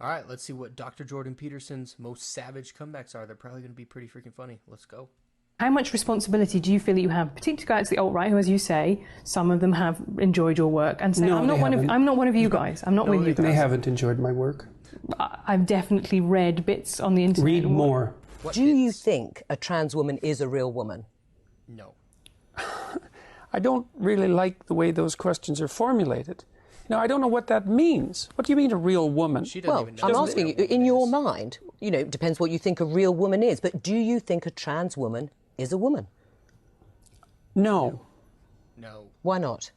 All right, let's see what Dr. Jordan Peterson's most savage comebacks are. They're probably going to be pretty freaking funny. Let's go. How much responsibility do you feel that you have, particularly to go out to the alt-right, who, as you say, some of them have enjoyed your work, and say, No, I'm not one of you guys. I'm not with you guys. They haven't enjoyed my work. I've definitely read bits on the internet. Read more. Do you think a trans woman is a real woman? No. I don't really like the way those questions are formulated. I don't know what that means. What do you mean a real woman? Well, I'm asking you, in your mind, it depends what you think a real woman is, but do you think a trans woman is a woman? No. No. Why not?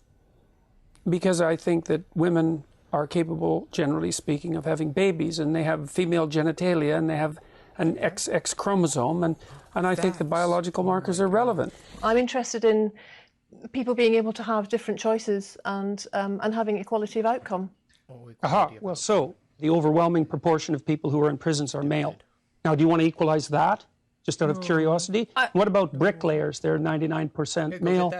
Because I think that women are capable, generally speaking, of having babies, and they have female genitalia, and they have an XX chromosome, and I think the biological markers are relevant. I'm interested in people being able to have different choices and having equality of outcome. Well, so the overwhelming proportion of people who are in prisons are male. Now, do you want to equalize that, just out of curiosity? What about bricklayers? They're 99% male,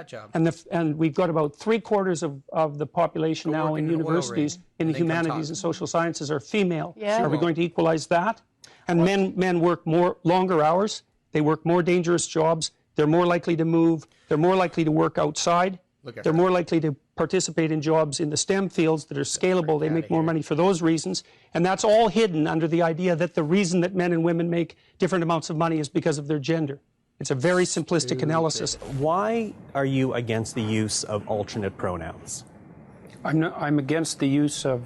and we've got about 3/4 of the population now in universities, in the humanities and social sciences, are female. Yeah. Are we going to equalize that? And men work longer hours. They work more dangerous jobs. They're more likely to move. They're more likely to work outside. They're more likely to participate in jobs in the STEM fields that are scalable. They make more money for those reasons. And that's all hidden under the idea that the reason that men and women make different amounts of money is because of their gender. It's a very simplistic analysis. Why are you against the use of alternate pronouns? I'm against the use of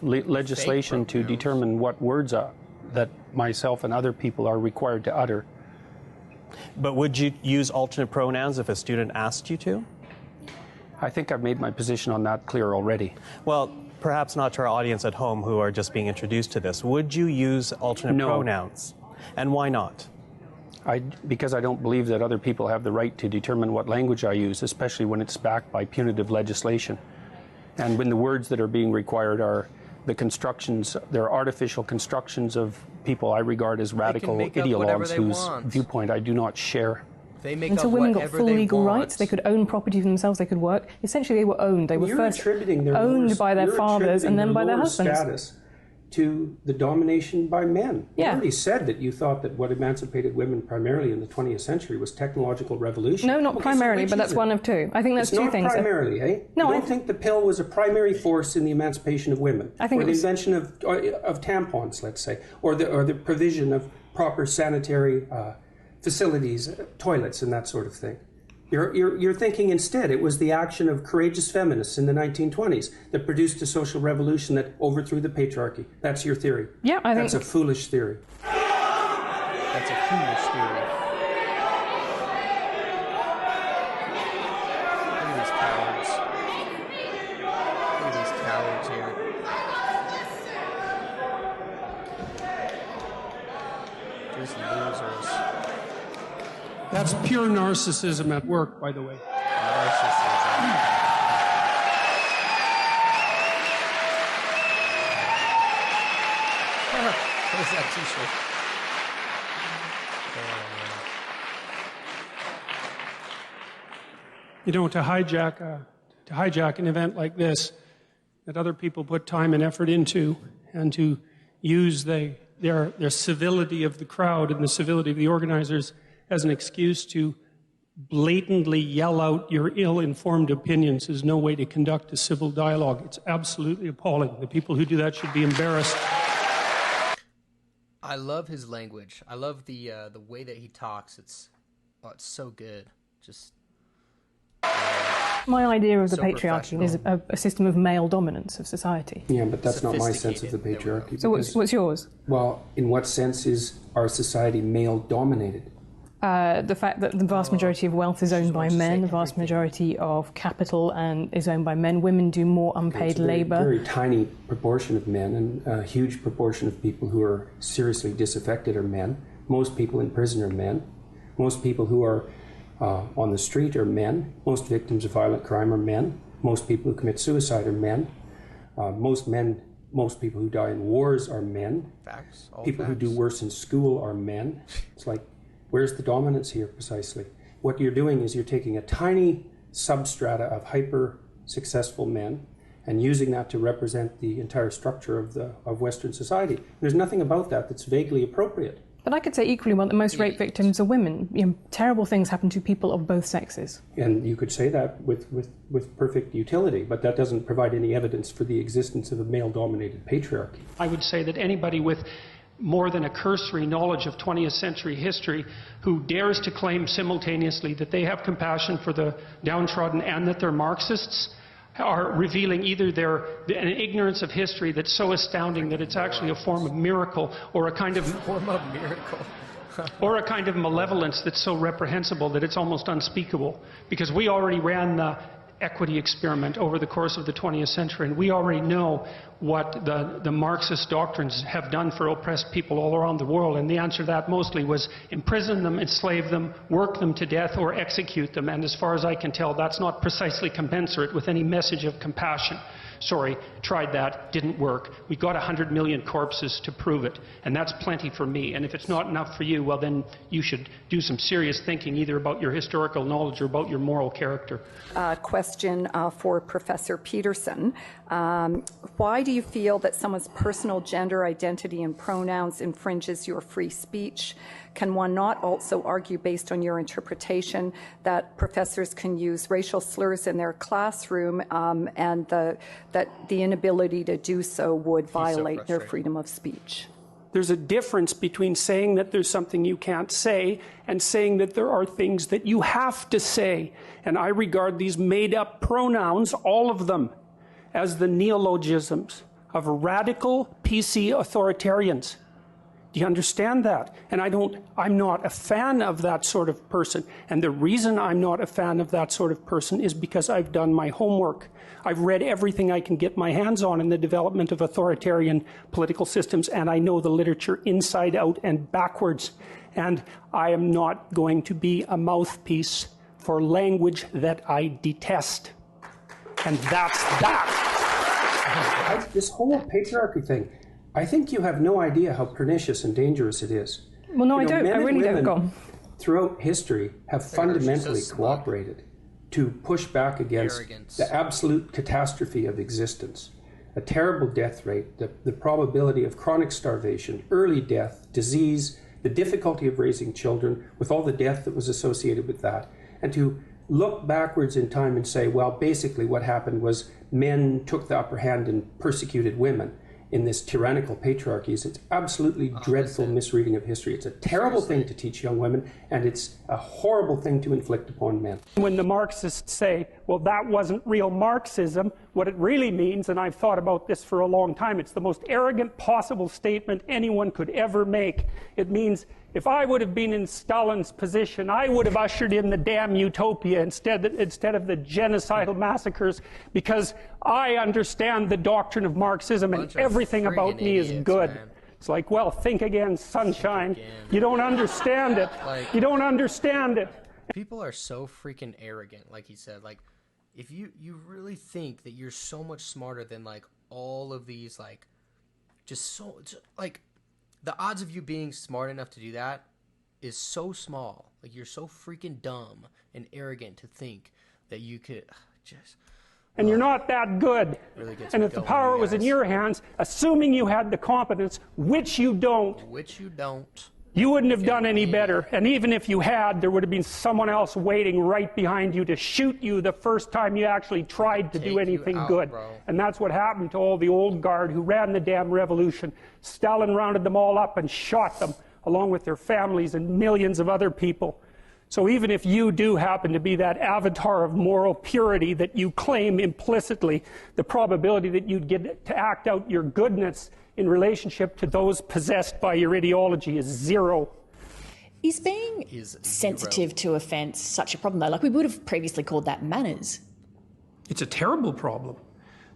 legislation to determine what words that myself and other people are required to utter. But would you use alternate pronouns if a student asked you to? I think I've made my position on that clear already. Well, perhaps not to our audience at home who are just being introduced to this. Would you use alternate pronouns? And why not? Because I don't believe that other people have the right to determine what language I use, especially when it's backed by punitive legislation. And when the words that are being required are the constructions, they're artificial constructions of people I regard as radical ideologues whose viewpoint I do not share. They make Until women got full legal rights, they could own property for themselves, they could work. Essentially, they were owned. They were first owned by their fathers and then by their husbands. Status to the domination by men. You already said that you thought that what emancipated women primarily in the 20th century was technological revolution. No, not primarily, but that's one of two. I think that's two things. Not primarily, eh? No, you don't think the pill was a primary force in the emancipation of women? I think or the invention of tampons, let's say, or the provision of proper sanitary facilities, toilets, and that sort of thing. You're thinking instead it was the action of courageous feminists in the 1920s that produced a social revolution that overthrew the patriarchy. That's your theory. Yeah, I think that's a foolish theory. That's a foolish theory. Look at these cowards. Look at these cowards here. Just losers. That's pure narcissism at work, by the way. Narcissism. What is that t-shirt? To hijack an event like this that other people put time and effort into, and to use their civility of the crowd and the civility of the organizers as an excuse to blatantly yell out your ill-informed opinions is no way to conduct a civil dialogue. It's absolutely appalling. The people who do that should be embarrassed. I love his language. I love the way that he talks. It's so good. Just my idea of the patriarchy is a system of male dominance of society. Yeah, but that's not my sense of the patriarchy. So what's yours? Well, in what sense is our society male-dominated? The fact that the vast majority of wealth is owned by men, the vast majority of capital is owned by men. Women do more unpaid labour. A very tiny proportion of men, and a huge proportion of people who are seriously disaffected are men. Most people in prison are men. Most people who are on the street are men. Most victims of violent crime are men. Most people who commit suicide are men. Most people who die in wars are men. Facts. People who do worse in school are men. It's like, where's the dominance here precisely? What you're doing is you're taking a tiny substrata of hyper-successful men and using that to represent the entire structure of Western society. There's nothing about that that's vaguely appropriate. But I could say equally well that most rape victims are women. You know, terrible things happen to people of both sexes. And you could say that with perfect utility, but that doesn't provide any evidence for the existence of a male-dominated patriarchy. I would say that anybody with more than a cursory knowledge of 20th century history who dares to claim simultaneously that they have compassion for the downtrodden and that they're Marxists are revealing either an ignorance of history that's so astounding that it's actually a form of miracle, or a kind of or a kind of malevolence that's so reprehensible that it's almost unspeakable. Because we already ran the equity experiment over the course of the 20th century, and we already know what the Marxist doctrines have done for oppressed people all around the world, and the answer to that mostly was imprison them, enslave them, work them to death, or execute them. And as far as I can tell, that's not precisely commensurate with any message of compassion. Sorry, tried that, didn't work. We got 100 million corpses to prove it, and that's plenty for me. And if it's not enough for you, well then you should do some serious thinking either about your historical knowledge or about your moral character. Question for Professor Peterson. Why do you feel that someone's personal gender identity and pronouns infringes your free speech? Can one not also argue, based on your interpretation, that professors can use racial slurs in their classroom and that the inability to do so would violate their freedom of speech? There's a difference between saying that there's something you can't say and saying that there are things that you have to say. And I regard these made-up pronouns, all of them, as the neologisms of radical PC authoritarians. Do you understand that? And I'm not a fan of that sort of person. And the reason I'm not a fan of that sort of person is because I've done my homework. I've read everything I can get my hands on in the development of authoritarian political systems, and I know the literature inside out and backwards. And I am not going to be a mouthpiece for language that I detest. And that's that. This whole patriarchy thing, I think you have no idea how pernicious and dangerous it is. Well, no, I don't. I really don't. Go on. Throughout history have fundamentally cooperated to push back against the absolute catastrophe of existence. A terrible death rate, the probability of chronic starvation, early death, disease, the difficulty of raising children, with all the death that was associated with that. And to look backwards in time and say, well, basically what happened was men took the upper hand and persecuted women in this tyrannical patriarchy. It's absolutely dreadful misreading of history. It's a terrible thing to teach young women, and it's a horrible thing to inflict upon men. When the Marxists say, well, that wasn't real Marxism, what it really means, and I've thought about this for a long time, it's the most arrogant possible statement anyone could ever make. It means, if I would have been in Stalin's position, I would have ushered in the damn utopia instead of the genocidal massacres, because I understand the doctrine of Marxism and everything about me is good. Man. It's like, well, think again, sunshine. You don't understand it. You don't understand it. People are so freaking arrogant, like he said. Like, if you really think that you're so much smarter than, like, all of these, like, the odds of you being smart enough to do that is so small. Like, you're so freaking dumb and arrogant to think that you could just... And you're not that good. Really, and if the power was in your hands, assuming you had the competence, which you don't, you wouldn't have done any better. And even if you had, there would have been someone else waiting right behind you to shoot you the first time you actually tried to do anything good. Bro. And that's what happened to all the old guard who ran the damn revolution. Stalin rounded them all up and shot them, along with their families and millions of other people. So even if you do happen to be that avatar of moral purity that you claim implicitly, the probability that you'd get to act out your goodness in relationship to those possessed by your ideology is zero. Is being sensitive to offence such a problem, though? Like, we would have previously called that manners. It's a terrible problem.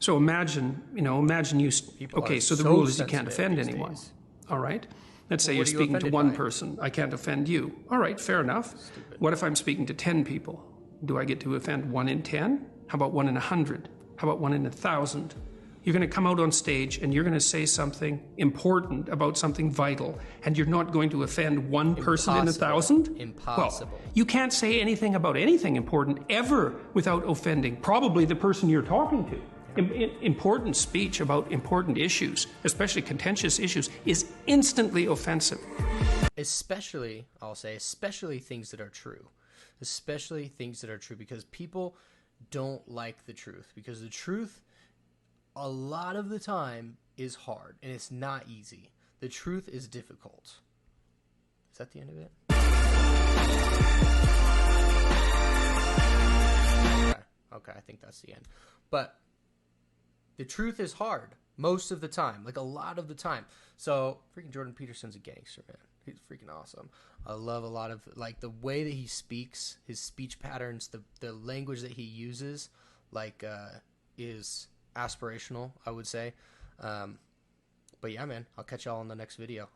So imagine you... Okay, so the rule is you can't offend anyone. All right? Let's say you're speaking to one person. I can't offend you. All right, fair enough. What if I'm speaking to 10 people? Do I get to offend 1 in 10? How about 1 in 100? How about 1 in 1,000? You're going to come out on stage and you're going to say something important about something vital, and you're not going to offend one person in 1,000? Impossible. Well, you can't say anything about anything important ever without offending probably the person you're talking to. Important speech about important issues, especially contentious issues, is instantly offensive. Especially, I'll say, especially things that are true. Especially things that are true, because people don't like the truth. Because the truth, a lot of the time, is hard, and it's not easy. The truth is difficult. Is that the end of it? Okay, I think that's the end. But the truth is hard most of the time, like a lot of the time. So freaking Jordan Peterson's a gangster, man. He's freaking awesome. I love a lot of like the way that he speaks, his speech patterns, the language that he uses, like is aspirational, I would say. But yeah, man, I'll catch y'all in the next video.